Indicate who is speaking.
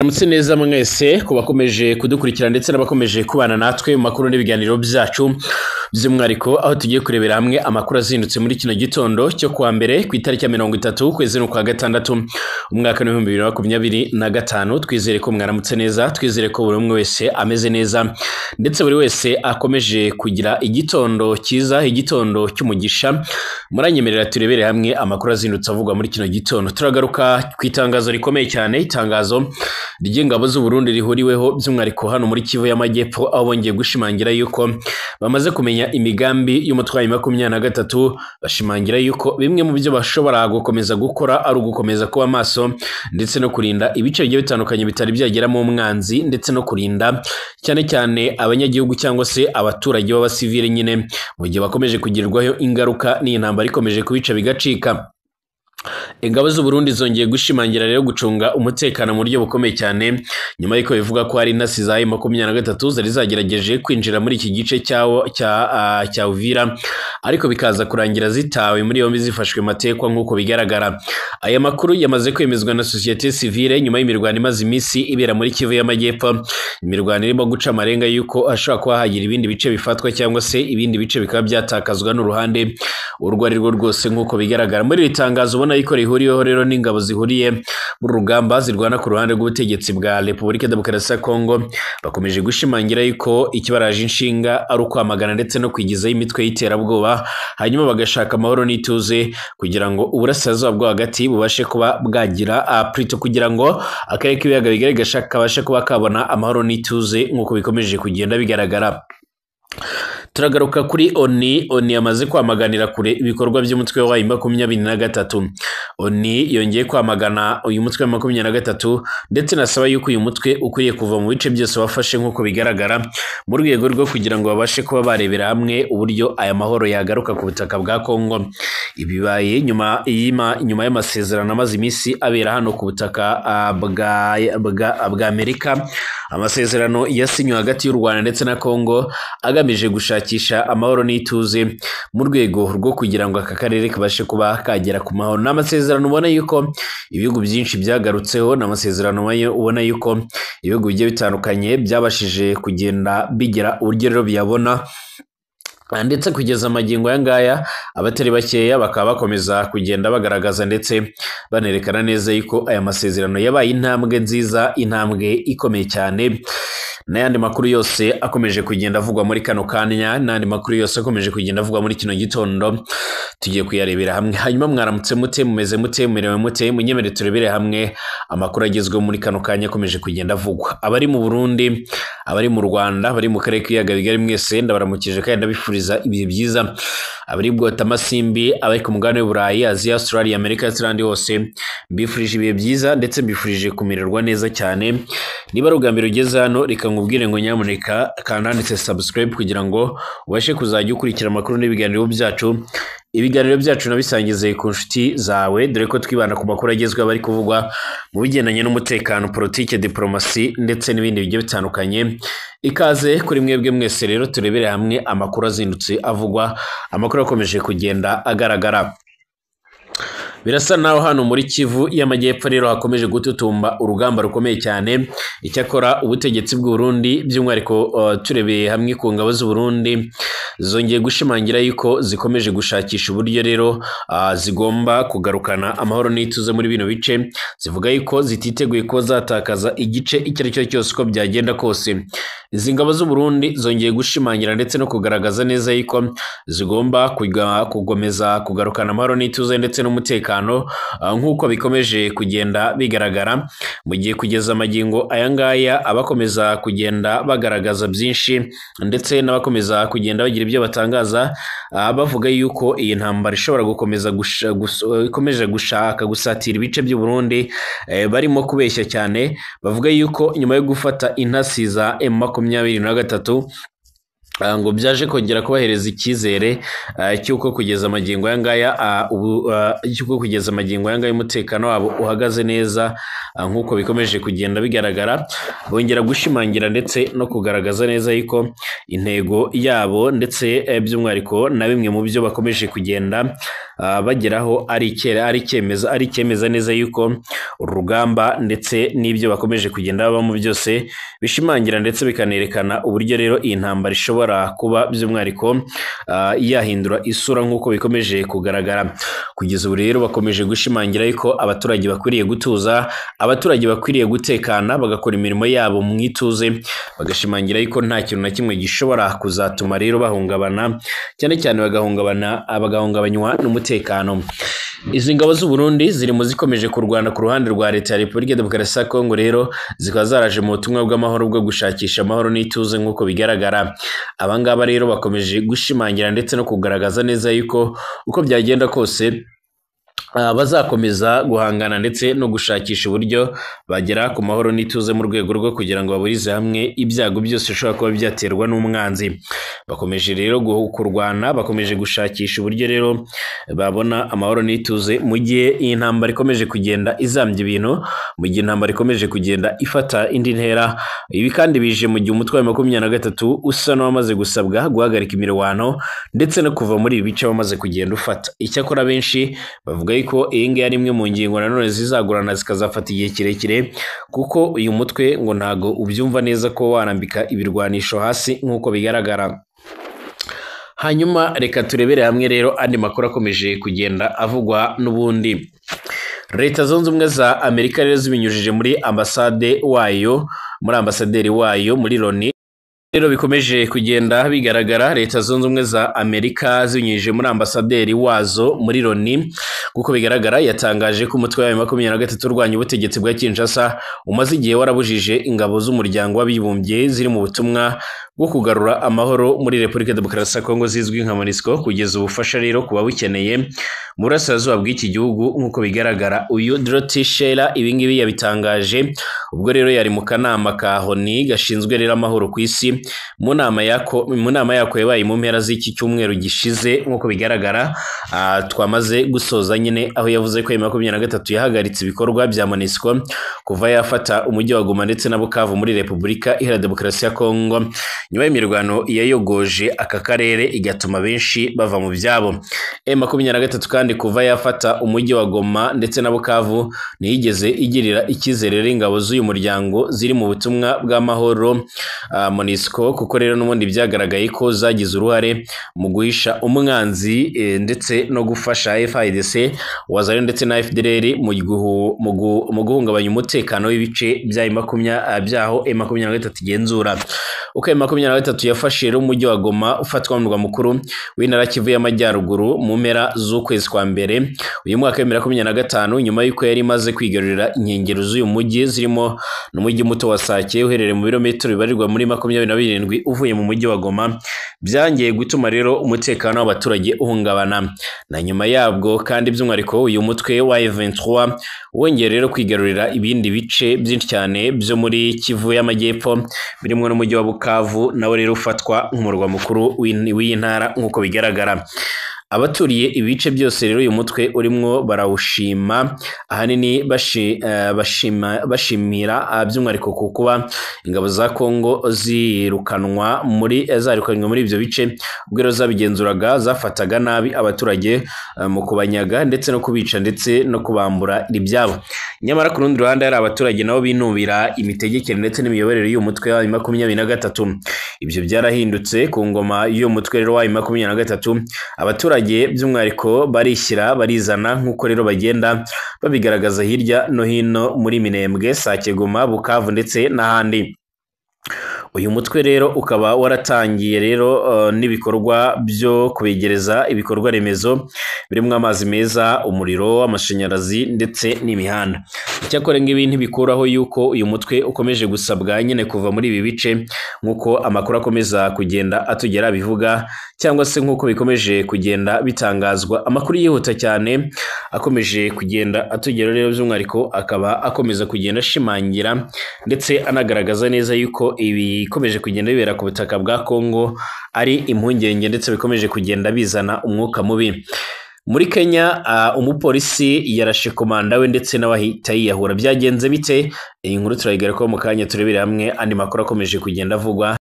Speaker 1: Mutse neza mwese kubakomeje kudukurikira ndetse n'abakomeje kubana natwe mu makuru n'ibiganiro byacu by'umwariko aho tugiye kurebera hamwe amakuru azindutse muri kino gitondo cyo kuwa mbere ku itariki ya 30 kwezi kwa gatandatu umwaka wa 2025. Twizere ko mwaramutse neza, twizere ko buri umwe wese ameze neza ndetse buri wese akomeje kugira igitondo cyiza, igitondo cy'umugisha. Muranyemerera turebere hamwe amakuru azindutse avugwa muri kino gitondo. Turagaruka ku itangazo rikomeye cyane, itangazo ry'ingabo z'u Burundi rihuriweho by'umwariko hano muri Kivu y'Amajyepfo, aho bongeye gushimangira yuko bamaze kumenya imigambi y'umutwayi 23, bashimangira yuko bimwe mu byo bashobora gukomeza gukora ari ugukomeza kuba maso ndetse no kurinda ibice bigiye bitandukanye bitari byagera mu mwanzi, ndetse no kurinda cyane cyane abanyagihugu cyangwa se abaturage b'abasivile nyine mu gihe bakomeje kugirirwaho ingaruka n'iyi ntambara ikomeje kubica bigacika. Ingabo z'u Burundi zongeye gushimangira rero gucunga umutekano mu buryo bukomeye cyane nyuma y'uko bivuga ko hari intasi za M23 zari zagerageje kwinjira muri iki gice cya Uvira, ariko bikaza kurangira zitawe muri yombi zifashwe matekwa nk'uko bigaragara. Aya makuru yamaze kwemezwa na societe civile nyuma y'imirwano imaze iminsi ibera muri Kivu y'Amajyepfo, imirwano irimo guca amarenga yuko ashobora kuba hagira ibindi bice bifatwa cyangwa se ibindi bice bikaba byatakazwa n'uruhande urwo ari rwo rwose nk'uko bigaragara. Muri iri tangazo ubona yuko rihuriyeho rero n'ingabo zihuriye mu rugamba zirwana ku ruhande rw'ubutegetsi bwa Repubulika Demokarasi ya Kongo, bakomeje gushimangira yuko ikibaraje inshinga ari ukwamagana ndetse no kwigizaho imitwe y'iterabwoba, hanyuma bagashaka amahoro n'ituze kugira ngo uburasirazuba bwo hagati bubashe kuba bwagira kugira ngo akarere k'ibiyaga bigari kabashe kuba kabona amahoro n'ituze nk'uko bikomeje kugenda bigaragara. Turagaruka kuri ONU yamaze kwamaganira kure ibikorwa by'umutwe wa 23. ONU yongeye kwamagana uyu mutwe wa 23 ndetse nasaba yuko uyu mutwe ukwiye kuva mu bice byose wafashe nk'uko bigaragara mu rwego rwo kugira ngo babashe kuba barebera hamwe uburyo aya mahoro yagaruka ku butaka bwa Kongo. Ibibaye nyuma y'amasezerano amaze iminsi abera hano ku butaka bwa Amerika, amasezerano yasinywe hagati y'u Rwanda ndetse na Kongo agamije gushakisha amahoro n'ituze mu rwego rwo kugira ngo aka karere kabashe kuba kagera ku mahoro. N'amasezerano ubona yuko ibihugu byinshi byagarutseho, n'amasezerano ubona yuko ibihugu bigiye bitandukanye byabashije kugenda bigira uburyo rero biyabona, ndetse kugeza amagingo aya ngaya abatari bakeya bakaba bakomeza kugenda bagaragaza ndetse banerekana neza yuko aya masezerano yabaye intambwe nziza, intambwe ikomeye cyane. N'ayandi makuru yose akomeje kugenda avugwa muri kano kanya, n'andi makuru yose akomeje kugenda avugwa muri kino gitondo tugiye kuyarebera hamwe. Hanyuma mwaramutse mute, mumeze mute, mumerewe mute, munyemere turebere hamwe amakuru agezweho muri kano kanya akomeje kugenda avugwa. Abari mu Burundi, abari mu Rwanda, abari mu karere k'ibiyaga bigari mwese ndabaramukije kandi ndabifuriza ibihe byiza. Abari bwota amasimbi, abari ku mugabane w'Uburayi, Aziya, Australia, Amerika ndetse n'ahandi hose mbifurije ibihe byiza ndetse mbifurije kumererwa neza cyane. Niba ari ubwa mbere ugeze hano reka nkubwire ngo nyamuneka kanda handitse subscribe kugira ngo ubashe kuzajya ukurikira amakuru n'ibiganiro byacu. Ibiganiro byacu nabisangize ku nshuti zawe, dore ko twibanda ku makuru agezweho bari kuvugwa mu bigendanye n'umutekano, politike, diplomasi ndetse n'ibindi bigiye bitandukanye. Ikaze kuri mwebwe mwese rero turebere hamwe amakuru azindutse avugwa, amakuru akomeje kugenda agaragara. Birasa naho hano muri Kivu y'Amajyepfo rero hakomeje gututumba urugamba rukomeye cyane. Icyakora ubutegetsi bw'u Burundi by'umwariko turebeye hamwe ku ngabo z'u Burundi zongeye gushimangira yuko zikomeje gushakisha uburyo rero zigomba kugarukana amahoro n'ituze muri bino bice. Zivuga yuko zititeguye ko zatakaza igice icyo ari cyo cyose uko byagenda kose. Izi ngabo z'u Burundi zongeye gushimangira ndetse no kugaragaza neza yuko zigomba kugomeza kugarukana amahoro n'ituze ndetse n'umutekano nk'uko bikomeje kugenda bigaragara, mu gihe kugeza amagingo aya ngaya abakomeza kugenda bagaragaza byinshi ndetse n'abakomeza kugenda bagira ibyo batangaza bavuga yuko iyi ntambara ishobora gukomeza gushaka gusatira ibice by'u Burundi, barimo kubeshya cyane. Bavuga yuko nyuma yo gufata intasi za M23 ngo byaje kongera kubahereza icyizere cyuko kugeza amagingo aya ngaya umutekano wabo uhagaze neza nk'uko bikomeje kugenda bigaragara. Bongera gushimangira ndetse no kugaragaza neza yuko intego yabo ndetse by'umwariko na bimwe mu byo bakomeje kugenda bageraho ari ikemeza neza yuko urugamba ndetse n'ibyo bakomeje kugenda babamo byose bishimangira ndetse bikanerekana uburyo rero iyi ntambara ishobora kuba by'umwihariko yahindura isura nk'uko bikomeje kugaragara. Kugeza ubu rero bakomeje gushimangira yuko abaturage bakwiriye gutuza, abaturage bakwiriye gutekana bagakora imirimo yabo mu ituze, bagashimangira yuko nta kintu na kimwe gishobora kuzatuma rero bahungabana, cyane cyane bagahungabanywa n'umutekano. Izi ngabo z'u Burundi ziri mu zikomeje kurwana ku ruhande rwa leta ya Repubulika ya Demokarasi ya Kongo rero zikaba zaraje mu butumwa bw'amahoro bwo gushakisha amahoro n'ituze nk'uko bigaragara. Abangaba rero bakomeje gushimangira ndetse no kugaragaza neza yuko uko byagenda kose bazakomeza guhangana ndetse no gushakisha uburyo bagera ku mahoro n'ituze mu rwego rwo kugira ngo baburize hamwe ibyago byose bishobora kuba byaterwa n'umwanzi. Bakomeje rero kurwana, bakomeje gushakisha uburyo rero babona amahoro n'ituze mu gihe iyi ntambara ikomeje kugenda izambya ibintu, mu gihe intambara ikomeje kugenda ifata indi ntera. Ibi kandi bije mu gihe umutwe wa 23 usa n'uwamaze gusabwa guhagarika imirwano ndetse no kuva muri ibi bice bamaze kugenda ufata. Icyakora benshi bavuga yuko iyi ngiyi ari imwe mu ngingo nanone zizagurana zikazafata igihe kirekire, kuko uyu mutwe ngo ntago ubyumva neza ko warambika ibirwanisho hasi nk'uko bigaragara. Hanyuma reka turebere hamwe rero andi makuru akomeje kugenda avugwa n'ubundi. Leta Zunze Ubumwe za Amerika rero zibinyujije muri ambasaderi wayo muri Loni rero bikomeje kugenda bigaragara. Leta Zunze Ubumwe za Amerika zinyujije muri ambasaderi wazo muri Loni, kuko bigaragara yatangaje ko umutwe wa 23 urwanya ubutegetsi bwa Kinshasa umaze igihe warabujije ingabo z'umuryango w'abibumbye ziri mu butumwa bwo kugarura amahoro muri Repubulika ya Demokarasi ya Kongo zizwi nka MONUSCO kugeza ubufasha rero kuba bukeneye mu burasirazuba bw'iki gihugu nk'uko bigaragara. Uyu Dorothy Sheila ibingibi yabitangaje ubwo rero yari mu kanama ka ONU gashinzwe rero amahoro ku isi mu nama yako yabaye mu mpera z'iki cyumweru gishize nk'uko bigaragara. Twamaze gusoza nyine aho yavuze ko 23 yahagaritse ibikorwa bya MONUSCO kuva yafata umujyi wa Goma ndetse na Bukavu muri Repubulika Iharanira Demokarasi ya Kongo nyuma y'imirwano yayogoje aka karere igatuma benshi bava mu byabo. 23 kandi kuva yafata umujyi wa Goma ndetse na Bukavu ntiyigeze igirira icyizere ingabo z'uyu muryango ziri mu butumwa bw'amahoro MONUSCO, kuko rero n'ubundi byagaragaye ko zagize uruhare mu guhisha umwanzi ndetse no gufasha FARDC wazari ndetse na FDLR mu guhungabanya umutekano w'ibice byaho 23 igenzura. Uko 23 yafashe rero umujyi wa Goma ufatwa mu mukuru w'intara Kivu y'Amajyaruguru mu mpera z'ukwezi kwa mbere uyu mwaka wa 2025, nyuma y'uko yari imaze kwigarurira inkengero z'uyu mujyi zirimo n'umujyi muto wa Sake uherereye mu birometero bibarirwa muri 27 uvuye mu mujyi wa Goma, byangiye gutuma rero umutekano w'abaturage uhungabana. Na nyuma yabwo kandi by'umwihariko uyu mutwe wa 23 wongeye rero kwigarurira ibindi bice byinshi cyane byo muri Kivu y'Amajyepfo birimo n'umujyi wa Bukavu nawe rero ufatwa nk'umurwa mukuru w'iyi ntara nk'uko bigaragara. Abaturiye ibice byose rero uyu mutwe urimo barawushima, ahanini bashimira by'umwihariko kuba ingabo za Kongo zirukanwa muri ibyo bice ubwo rero zabigenzuraga zafataga nabi abaturage mu kubanyaga ndetse no kubica ndetse no kubambura ibyabo. Nyamara ku rundi ruhande hari abaturage nabo binubira imitegekere ndetse n'imiyoborere y'uyu mutwe wa 23. Ibyo byarahindutse ku ngoma y'uyu mutwe rero wa 23. Abaturage by'umwihariko barishyira barizana nk'uko rero bagenda babigaragaza hirya no hino muri Minembwe, Sake, Goma, Bukavu ndetse n'ahandi. Uyu mutwe rero ukaba waratangiye rero n'ibikorwa byo kubegereza ibikorwa remezo birimo amazi meza, umuriro, amashanyarazi ndetse n'imihanda. Icyakora ngibi ntibikuraho yuko uyu mutwe ukomeje gusabwa nyine kuva muri ibi bice nk'uko amakuru akomeza kugenda atugera bivuga, cyangwa se nk'uko bikomeje kugenda bitangazwa. Amakuru yihuta cyane akomeje kugenda atugera rero by'umwihariko akaba akomeza kugenda ashimangira ndetse anagaragaza neza yuko ibikomeje kugenda bibera ku butaka bwa Kongo ari impungenge ndetse bikomeje kugenda bizana umwuka mubi. Muri Kenya umupolisi yarashe komanda we ndetse n'abahita yiyahura. Byagenze bite? Iyi nkuru turayigarukaho mu kanya turebere hamwe andi makuru akomeje kugenda avugwa.